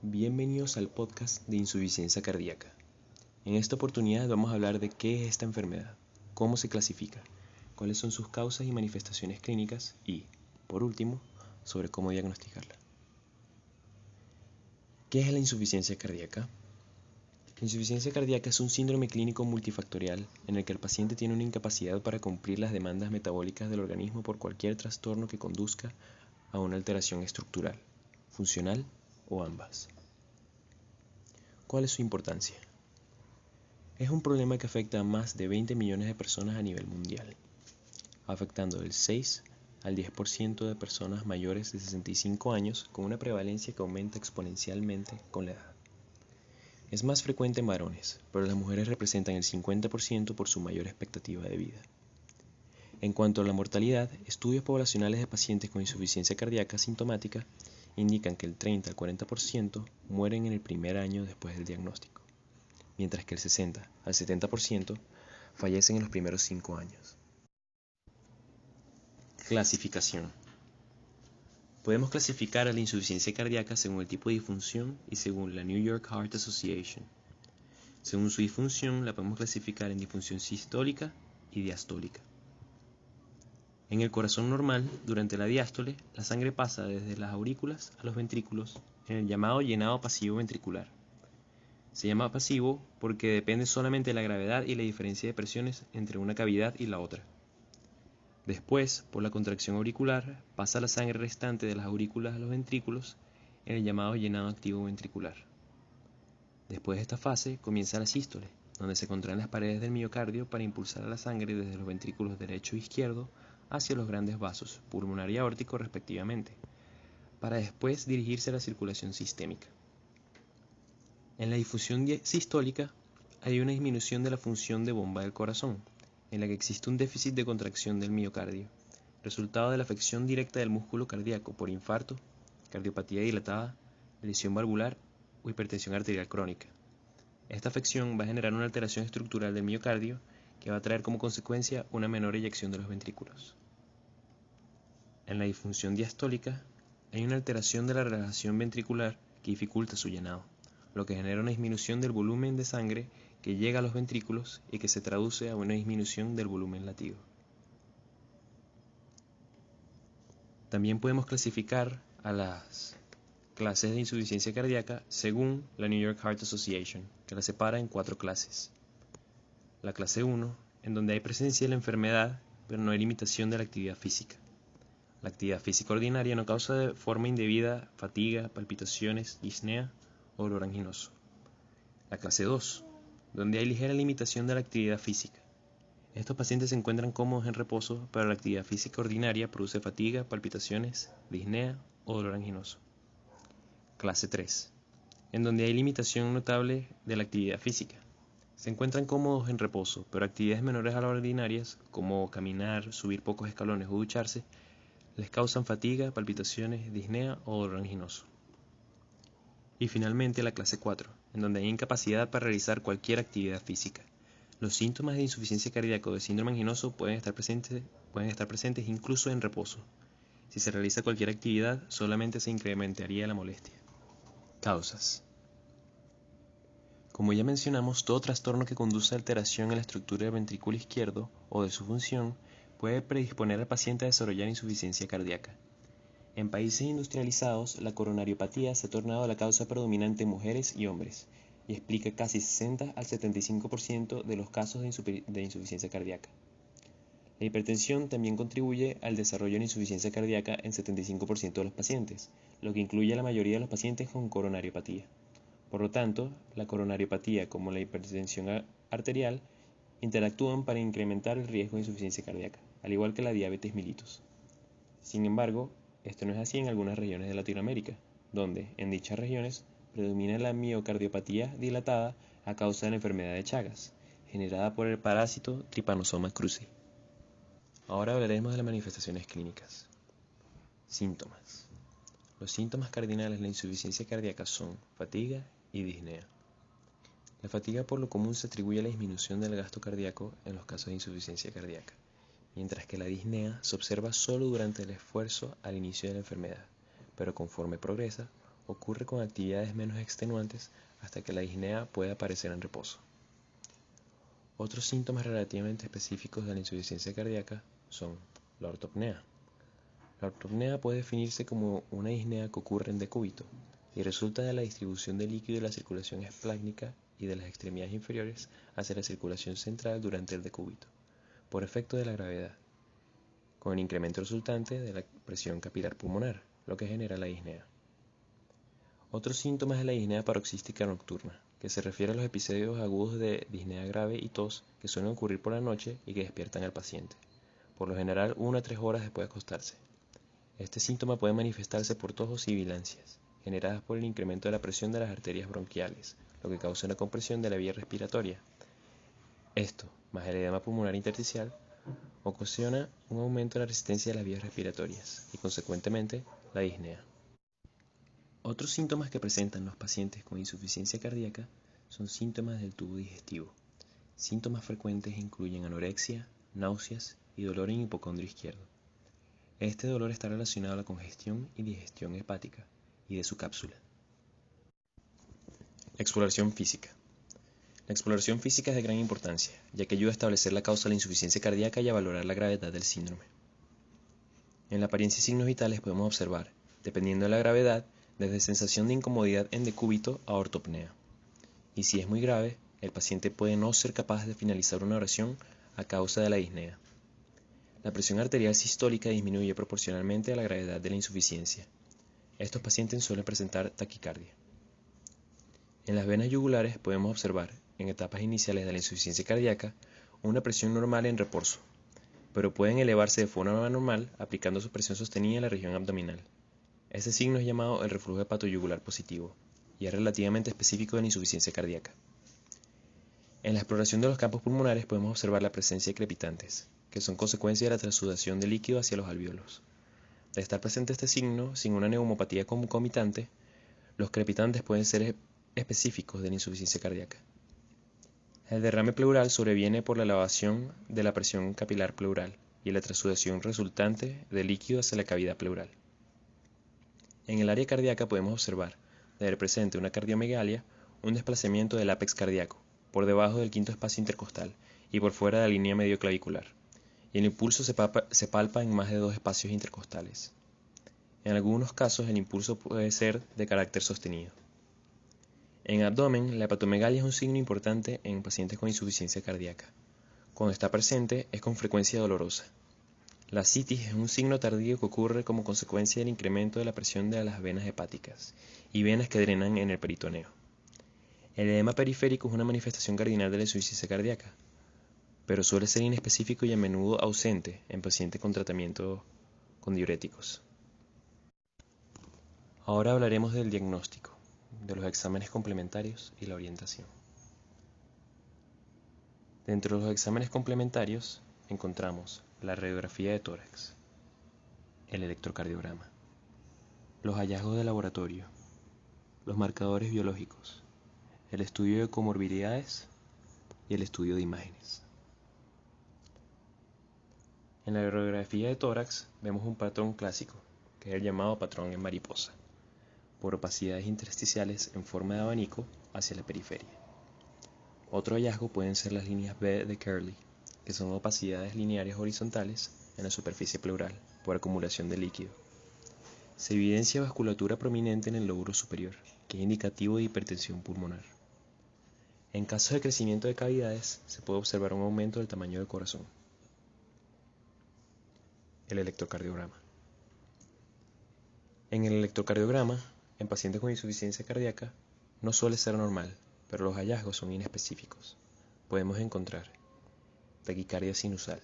Bienvenidos al podcast de insuficiencia cardíaca. En esta oportunidad vamos a hablar de qué es esta enfermedad, cómo se clasifica, cuáles son sus causas y manifestaciones clínicas y, por último, sobre cómo diagnosticarla. ¿Qué es la insuficiencia cardíaca? La insuficiencia cardíaca es un síndrome clínico multifactorial en el que el paciente tiene una incapacidad para cumplir las demandas metabólicas del organismo por cualquier trastorno que conduzca a una alteración estructural, funcional o ambas. ¿Cuál es su importancia? Es un problema que afecta a más de 20 millones de personas a nivel mundial, afectando del 6 al 10% de personas mayores de 65 años con una prevalencia que aumenta exponencialmente con la edad. Es más frecuente en varones, pero las mujeres representan el 50% por su mayor expectativa de vida. En cuanto a la mortalidad, estudios poblacionales de pacientes con insuficiencia cardíaca sintomática indican que el 30 al 40% mueren en el primer año después del diagnóstico, mientras que el 60 al 70% fallecen en los primeros 5 años. Clasificación. Podemos clasificar a la insuficiencia cardíaca según el tipo de disfunción y según la New York Heart Association. Según su disfunción, la podemos clasificar en disfunción sistólica y diastólica. En el corazón normal, durante la diástole, la sangre pasa desde las aurículas a los ventrículos en el llamado llenado pasivo ventricular. Se llama pasivo porque depende solamente de la gravedad y la diferencia de presiones entre una cavidad y la otra. Después, por la contracción auricular, pasa la sangre restante de las aurículas a los ventrículos en el llamado llenado activo ventricular. Después de esta fase, comienza la sístole, donde se contraen las paredes del miocardio para impulsar a la sangre desde los ventrículos derecho e izquierdo hacia los grandes vasos, pulmonar y aórtico respectivamente, para después dirigirse a la circulación sistémica. En la difusión sistólica hay una disminución de la función de bomba del corazón, en la que existe un déficit de contracción del miocardio, resultado de la afección directa del músculo cardíaco por infarto, cardiopatía dilatada, lesión valvular o hipertensión arterial crónica. Esta afección va a generar una alteración estructural del miocardio que va a traer como consecuencia una menor eyección de los ventrículos. En la disfunción diastólica hay una alteración de la relajación ventricular que dificulta su llenado, lo que genera una disminución del volumen de sangre que llega a los ventrículos y que se traduce a una disminución del volumen latido. También podemos clasificar a las clases de insuficiencia cardíaca según la New York Heart Association, que la separa en 4 clases. La clase 1, en donde hay presencia de la enfermedad, pero no hay limitación de la actividad física. La actividad física ordinaria no causa de forma indebida fatiga, palpitaciones, disnea o dolor anginoso. La clase 2, donde hay ligera limitación de la actividad física. Estos pacientes se encuentran cómodos en reposo, pero la actividad física ordinaria produce fatiga, palpitaciones, disnea o dolor anginoso. Clase 3, en donde hay limitación notable de la actividad física. Se encuentran cómodos en reposo, pero actividades menores a las ordinarias, como caminar, subir pocos escalones o ducharse, les causan fatiga, palpitaciones, disnea o dolor anginoso. Y finalmente la clase 4, en donde hay incapacidad para realizar cualquier actividad física. Los síntomas de insuficiencia cardíaca o de síndrome anginoso pueden estar presentes incluso en reposo. Si se realiza cualquier actividad, solamente se incrementaría la molestia. Causas. Como ya mencionamos, todo trastorno que conduce a alteración en la estructura del ventrículo izquierdo o de su función puede predisponer al paciente a desarrollar insuficiencia cardíaca. En países industrializados, la coronariopatía se ha tornado la causa predominante en mujeres y hombres y explica casi 60 al 75% de los casos de insuficiencia cardíaca. La hipertensión también contribuye al desarrollo de insuficiencia cardíaca en 75% de los pacientes, lo que incluye a la mayoría de los pacientes con coronariopatía. Por lo tanto, la coronariopatía como la hipertensión arterial interactúan para incrementar el riesgo de insuficiencia cardíaca, al igual que la diabetes mellitus. Sin embargo, esto no es así en algunas regiones de Latinoamérica, donde, en dichas regiones, predomina la miocardiopatía dilatada a causa de la enfermedad de Chagas, generada por el parásito Trypanosoma cruzi. Ahora hablaremos de las manifestaciones clínicas. Síntomas. Los síntomas cardinales de la insuficiencia cardíaca son fatiga y disnea. La fatiga por lo común se atribuye a la disminución del gasto cardíaco en los casos de insuficiencia cardíaca, mientras que la disnea se observa solo durante el esfuerzo al inicio de la enfermedad, pero conforme progresa ocurre con actividades menos extenuantes hasta que la disnea puede aparecer en reposo. Otros síntomas relativamente específicos de la insuficiencia cardíaca son la ortopnea. La ortopnea puede definirse como una disnea que ocurre en decúbito y resulta de la distribución del líquido de la circulación esplácnica y de las extremidades inferiores hacia la circulación central durante el decúbito, por efecto de la gravedad, con el incremento resultante de la presión capilar pulmonar, lo que genera la disnea. Otros síntomas de la disnea paroxística nocturna, que se refiere a los episodios agudos de disnea grave y tos que suelen ocurrir por la noche y que despiertan al paciente, por lo general 1 a 3 horas después de acostarse. Este síntoma puede manifestarse por tos o sibilancias, generadas por el incremento de la presión de las arterias bronquiales, lo que causa una compresión de la vía respiratoria. Esto, más el edema pulmonar intersticial, ocasiona un aumento de la resistencia de las vías respiratorias y, consecuentemente, la disnea. Otros síntomas que presentan los pacientes con insuficiencia cardíaca son síntomas del tubo digestivo. Síntomas frecuentes incluyen anorexia, náuseas y dolor en hipocondrio izquierdo. Este dolor está relacionado a la congestión y digestión hepática y de su cápsula. Exploración física. La exploración física es de gran importancia, ya que ayuda a establecer la causa de la insuficiencia cardíaca y a valorar la gravedad del síndrome. En la apariencia y signos vitales podemos observar, dependiendo de la gravedad, desde sensación de incomodidad en decúbito a ortopnea. Y si es muy grave, el paciente puede no ser capaz de finalizar una oración a causa de la disnea. La presión arterial sistólica disminuye proporcionalmente a la gravedad de la insuficiencia. Estos pacientes suelen presentar taquicardia. En las venas yugulares podemos observar, en etapas iniciales de la insuficiencia cardíaca, una presión normal en reposo, pero pueden elevarse de forma anormal aplicando su presión sostenida en la región abdominal. Este signo es llamado el reflujo hepatoyugular positivo y es relativamente específico de la insuficiencia cardíaca. En la exploración de los campos pulmonares podemos observar la presencia de crepitantes, que son consecuencia de la transsudación de líquido hacia los alvéolos. De estar presente este signo, sin una neumopatía concomitante, los crepitantes pueden ser específicos de la insuficiencia cardíaca. El derrame pleural sobreviene por la elevación de la presión capilar pleural y la transsudación resultante de líquido hacia la cavidad pleural. En el área cardíaca podemos observar, de ver presente una cardiomegalia, un desplazamiento del ápex cardíaco, por debajo del quinto espacio intercostal y por fuera de la línea medioclavicular, y el impulso se palpa en más de 2 espacios intercostales. En algunos casos el impulso puede ser de carácter sostenido. En abdomen, la hepatomegalia es un signo importante en pacientes con insuficiencia cardíaca. Cuando está presente, es con frecuencia dolorosa. La citis es un signo tardío que ocurre como consecuencia del incremento de la presión de las venas hepáticas y venas que drenan en el peritoneo. El edema periférico es una manifestación cardinal de la insuficiencia cardíaca, pero suele ser inespecífico y a menudo ausente en pacientes con tratamiento con diuréticos. Ahora hablaremos del diagnóstico, de los exámenes complementarios y la orientación. Dentro de los exámenes complementarios encontramos la radiografía de tórax, el electrocardiograma, los hallazgos de laboratorio, los marcadores biológicos, el estudio de comorbilidades y el estudio de imágenes. En la radiografía de tórax vemos un patrón clásico, que es el llamado patrón en mariposa, por opacidades intersticiales en forma de abanico hacia la periferia. Otro hallazgo pueden ser las líneas B de Kerley, que son opacidades lineares horizontales en la superficie pleural por acumulación de líquido. Se evidencia vasculatura prominente en el lóbulo superior, que es indicativo de hipertensión pulmonar. En casos de crecimiento de cavidades, se puede observar un aumento del tamaño del corazón. El electrocardiograma. En el electrocardiograma, en pacientes con insuficiencia cardíaca, no suele ser normal, pero los hallazgos son inespecíficos. Podemos encontrar taquicardia sinusal.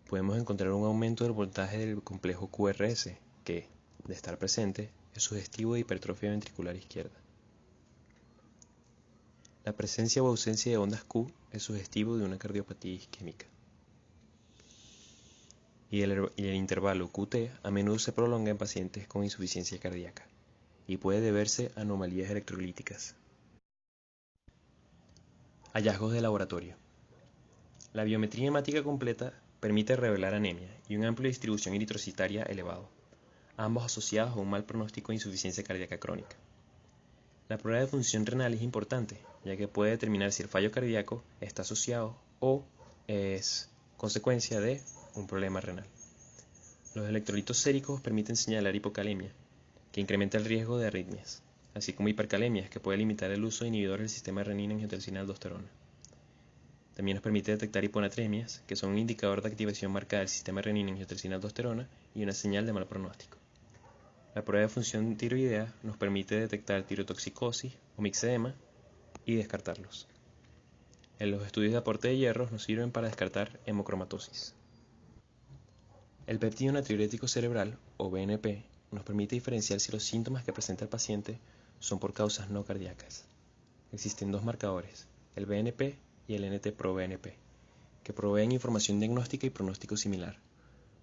Podemos encontrar un aumento del voltaje del complejo QRS, que, de estar presente, es sugestivo de hipertrofia ventricular izquierda. La presencia o ausencia de ondas Q es sugestivo de una cardiopatía isquémica. Y el intervalo QT a menudo se prolonga en pacientes con insuficiencia cardíaca y puede deberse a anomalías electrolíticas. Hallazgos de laboratorio. La biometría hemática completa permite revelar anemia y una amplia distribución eritrocitaria elevado, ambos asociados a un mal pronóstico de insuficiencia cardíaca crónica. La prueba de función renal es importante, ya que puede determinar si el fallo cardíaco está asociado o es consecuencia de un problema renal. Los electrolitos séricos permiten señalar hipocalemia, que incrementa el riesgo de arritmias, así como hipercalemias, que puede limitar el uso de inhibidores del sistema renina-angiotensina-aldosterona. También nos permite detectar hiponatremias, que son un indicador de activación marcada del sistema renina-angiotensina-aldosterona y una señal de mal pronóstico. La prueba de función tiroidea nos permite detectar tirotoxicosis o mixedema y descartarlos. En los estudios de aporte de hierro nos sirven para descartar hemocromatosis. El péptido natriurético cerebral, o BNP, nos permite diferenciar si los síntomas que presenta el paciente son por causas no cardíacas. Existen dos marcadores, el BNP y el NT-proBNP, que proveen información diagnóstica y pronóstico similar.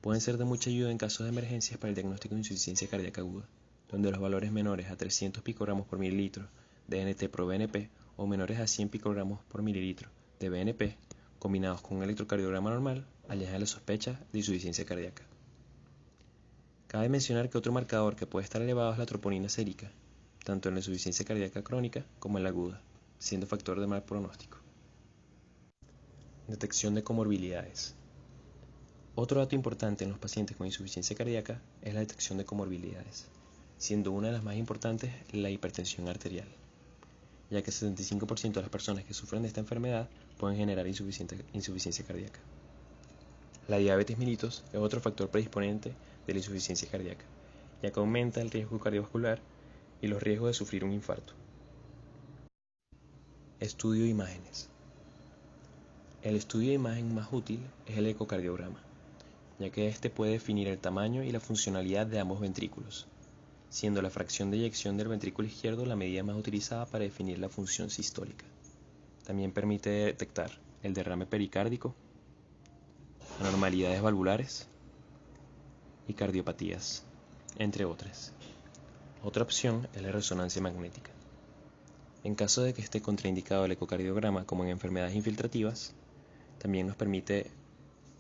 Pueden ser de mucha ayuda en casos de emergencias para el diagnóstico de insuficiencia cardíaca aguda, donde los valores menores a 300 picogramos por mililitro de NT-proBNP o menores a 100 picogramos por mililitro de BNP, combinados con un electrocardiograma normal, alejan la sospecha de insuficiencia cardíaca. Cabe mencionar que otro marcador que puede estar elevado es la troponina sérica, tanto en la insuficiencia cardíaca crónica como en la aguda, siendo factor de mal pronóstico. Detección de comorbilidades. Otro dato importante en los pacientes con insuficiencia cardíaca es la detección de comorbilidades, siendo una de las más importantes la hipertensión arterial, ya que el 75% de las personas que sufren de esta enfermedad pueden generar insuficiencia cardíaca. La diabetes mellitus es otro factor predisponente de la insuficiencia cardíaca, ya que aumenta el riesgo cardiovascular y los riesgos de sufrir un infarto. Estudio de imágenes. El estudio de imagen más útil es el ecocardiograma, ya que este puede definir el tamaño y la funcionalidad de ambos ventrículos, siendo la fracción de eyección del ventrículo izquierdo la medida más utilizada para definir la función sistólica. También permite detectar el derrame pericárdico, anormalidades valvulares y cardiopatías, entre otras. Otra opción es la resonancia magnética. En caso de que esté contraindicado el ecocardiograma como en enfermedades infiltrativas, también nos permite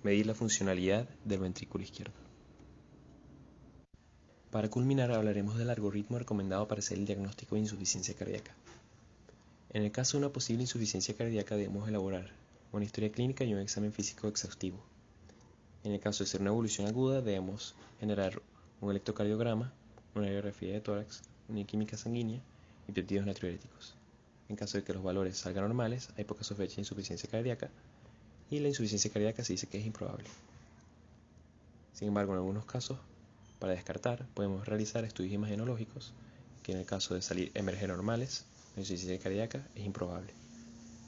medir la funcionalidad del ventrículo izquierdo. Para culminar, hablaremos del algoritmo recomendado para hacer el diagnóstico de insuficiencia cardíaca. En el caso de una posible insuficiencia cardíaca debemos elaborar una historia clínica y un examen físico exhaustivo. En el caso de ser una evolución aguda debemos generar un electrocardiograma, una radiografía de tórax, una química sanguínea y péptidos natriuréticos. En caso de que los valores salgan normales, hay poca sospecha de insuficiencia cardíaca y la insuficiencia cardíaca se dice que es improbable. Sin embargo, en algunos casos, para descartar, podemos realizar estudios imagenológicos que en el caso de emerger normales, la insuficiencia cardíaca es improbable,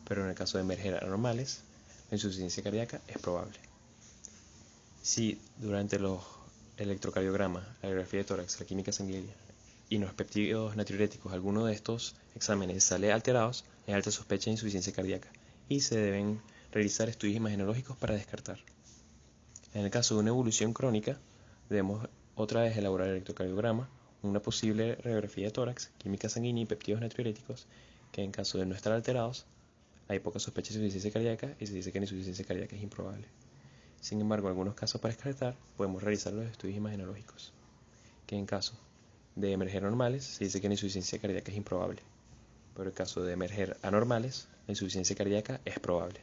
pero en el caso de emerger anormales, la insuficiencia cardíaca es probable. Si durante los electrocardiogramas, la radiografía de tórax, la química sanguínea y los péptidos natriuréticos, alguno de estos exámenes sale alterados, es alta sospecha de insuficiencia cardíaca y se deben realizar estudios imagenológicos para descartar. En el caso de una evolución crónica, debemos otra vez elaborar el electrocardiograma, una posible radiografía de tórax, química sanguínea y péptidos natriuréticos, que en caso de no estar alterados, hay poca sospecha de insuficiencia cardíaca y se dice que la insuficiencia cardíaca es improbable. Sin embargo, en algunos casos para descartar, podemos realizar los estudios imagenológicos, que en caso de emerger normales, se dice que la insuficiencia cardíaca es improbable, pero en el caso de emerger anormales, la insuficiencia cardíaca es probable.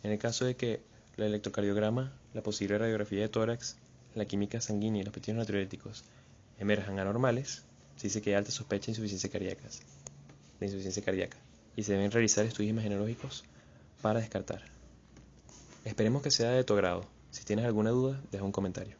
En el caso de que el electrocardiograma, la posible radiografía de tórax, la química sanguínea y los péptidos natriuréticos emerjan anormales, se dice que hay alta sospecha de insuficiencia cardíaca y se deben realizar estudios imagenológicos para descartar. Esperemos que sea de tu agrado. Si tienes alguna duda, deja un comentario.